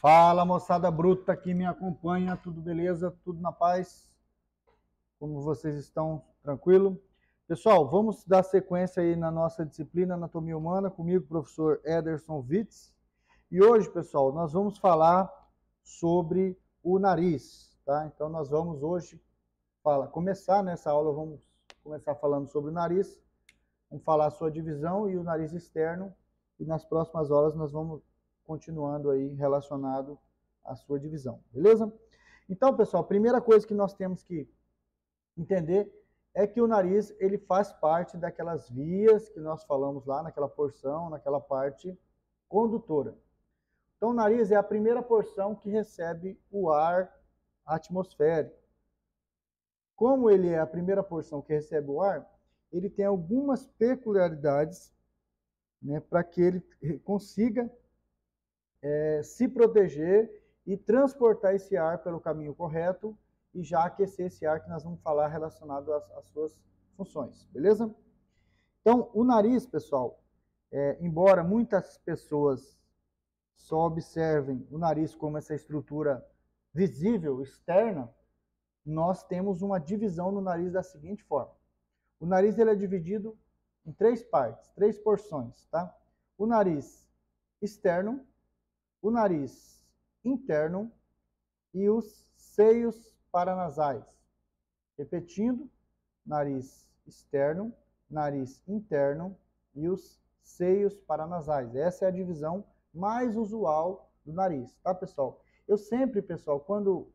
Fala, moçada bruta que me acompanha, tudo beleza? Tudo na paz? Como vocês estão? Tranquilo? Pessoal, vamos dar sequência aí na nossa disciplina Anatomia Humana, comigo, professor Ederson Witz. E hoje, pessoal, nós vamos falar sobre o nariz, tá? Então, nós vamos hoje começar nessa aula, vamos começar falando sobre o nariz, vamos falar a sua divisão e o nariz externo, e nas próximas aulas nós vamos continuando aí relacionado à sua divisão, beleza? Então, pessoal, a primeira coisa que nós temos que entender é que o nariz, ele faz parte daquelas vias que nós falamos lá naquela porção, naquela parte condutora. Então, o nariz é a primeira porção que recebe o ar atmosférico. Como ele é a primeira porção que recebe o ar, ele tem algumas peculiaridades, né, para que ele consiga se proteger e transportar esse ar pelo caminho correto e já aquecer esse ar que nós vamos falar relacionado às suas funções, beleza? Então, o nariz, pessoal, embora muitas pessoas só observem o nariz como essa estrutura visível, externa, nós temos uma divisão no nariz da seguinte forma. O nariz ele é dividido em três partes, três porções, tá? O nariz externo, o nariz interno e os seios paranasais. Repetindo, nariz externo, nariz interno e os seios paranasais. Essa é a divisão mais usual do nariz, tá, pessoal? Eu sempre, pessoal, quando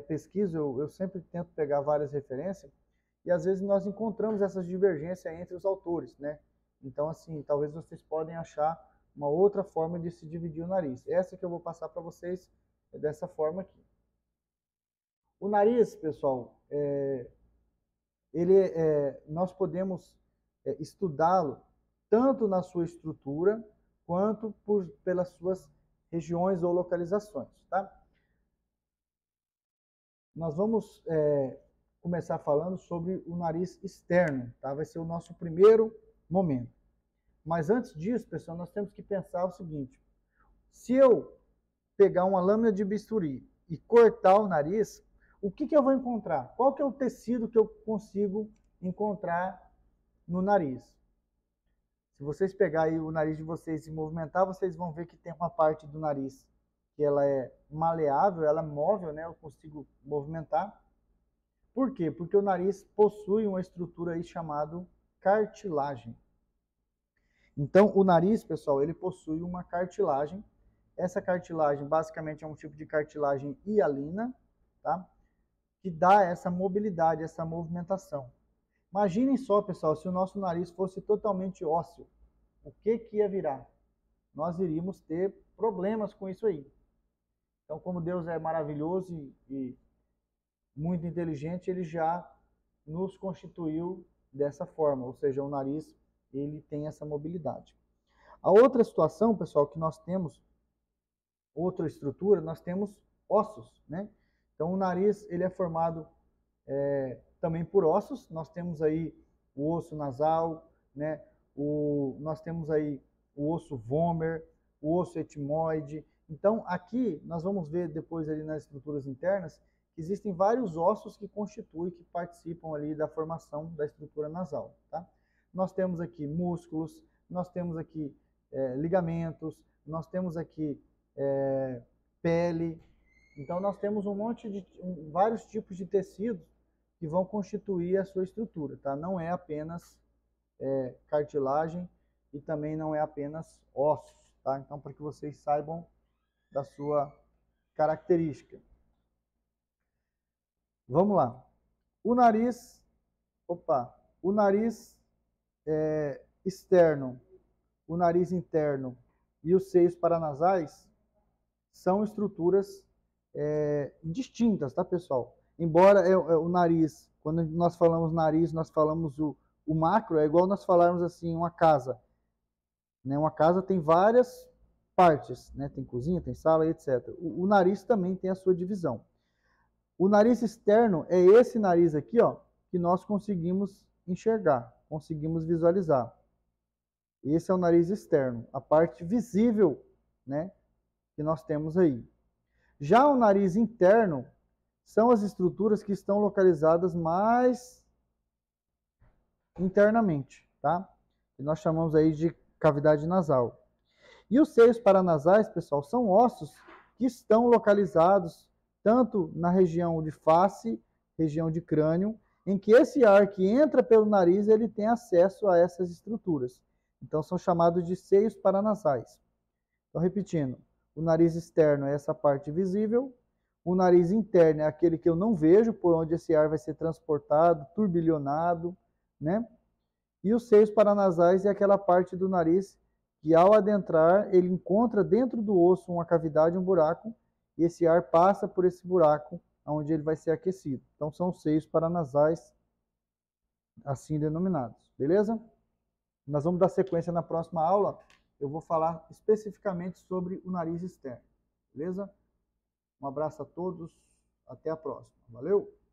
pesquiso, eu sempre tento pegar várias referências e às vezes nós encontramos essas divergências entre os autores, né? Então, assim, talvez vocês podem achar uma outra forma de se dividir o nariz. Essa que eu vou passar para vocês é dessa forma aqui. O nariz, pessoal, nós podemos estudá-lo tanto na sua estrutura quanto pelas suas regiões ou localizações, tá? Nós vamos começar falando sobre o nariz externo, tá? Vai ser o nosso primeiro momento. Mas antes disso, pessoal, nós temos que pensar o seguinte: se eu pegar uma lâmina de bisturi e cortar o nariz, o que eu vou encontrar? Qual que é o tecido que eu consigo encontrar no nariz? Se vocês pegarem o nariz de vocês e movimentar, vocês vão ver que tem uma parte do nariz que ela é maleável, ela é móvel, né? Eu consigo movimentar. Por quê? Porque o nariz possui uma estrutura aí chamada cartilagem. Então, o nariz, pessoal, ele possui uma cartilagem. Essa cartilagem, basicamente, é um tipo de cartilagem hialina, tá? Que dá essa mobilidade, essa movimentação. Imaginem só, pessoal, se o nosso nariz fosse totalmente ósseo, o que ia virar? Nós iríamos ter problemas com isso aí. Então, como Deus é maravilhoso e muito inteligente, ele já nos constituiu dessa forma, ou seja, o nariz ele tem essa mobilidade. A outra situação, pessoal, que nós temos, outra estrutura, nós temos ossos, né? Então, o nariz ele é formado também por ossos. Nós temos aí o osso nasal, né? Nós temos aí o osso vomer, o osso etmoide. Então, aqui nós vamos ver depois ali nas estruturas internas que existem vários ossos que constituem, que participam ali da formação da estrutura nasal, tá? Nós temos aqui músculos, nós temos aqui ligamentos, nós temos aqui pele. Então, nós temos vários tipos de tecidos que vão constituir a sua estrutura, tá? Não é apenas cartilagem e também não é apenas ossos, tá? Então, para que vocês saibam da sua característica. Vamos lá. O nariz externo, o nariz interno e os seios paranasais são estruturas distintas, tá, pessoal? Embora o nariz, quando nós falamos nariz, nós falamos o macro, é igual nós falarmos assim, uma casa. Né? Uma casa tem várias partes, né? Tem cozinha, tem sala, etc. O nariz também tem a sua divisão. O nariz externo é esse nariz aqui, ó, que nós conseguimos enxergar, conseguimos visualizar. Esse é o nariz externo, a parte visível, né, que nós temos aí. Já o nariz interno são as estruturas que estão localizadas mais internamente, tá? Que nós chamamos aí de cavidade nasal. E os seios paranasais, pessoal, são ossos que estão localizados tanto na região de face, região de crânio, em que esse ar que entra pelo nariz, ele tem acesso a essas estruturas. Então, são chamados de seios paranasais. Então, repetindo, o nariz externo é essa parte visível, o nariz interno é aquele que eu não vejo, por onde esse ar vai ser transportado, turbilhonado, né? E os seios paranasais é aquela parte do nariz que, ao adentrar, ele encontra dentro do osso uma cavidade, um buraco, e esse ar passa por esse buraco, onde ele vai ser aquecido. Então, são os seios paranasais, assim denominados, beleza? Nós vamos dar sequência na próxima aula. Eu vou falar especificamente sobre o nariz externo, beleza? Um abraço a todos, até a próxima. Valeu!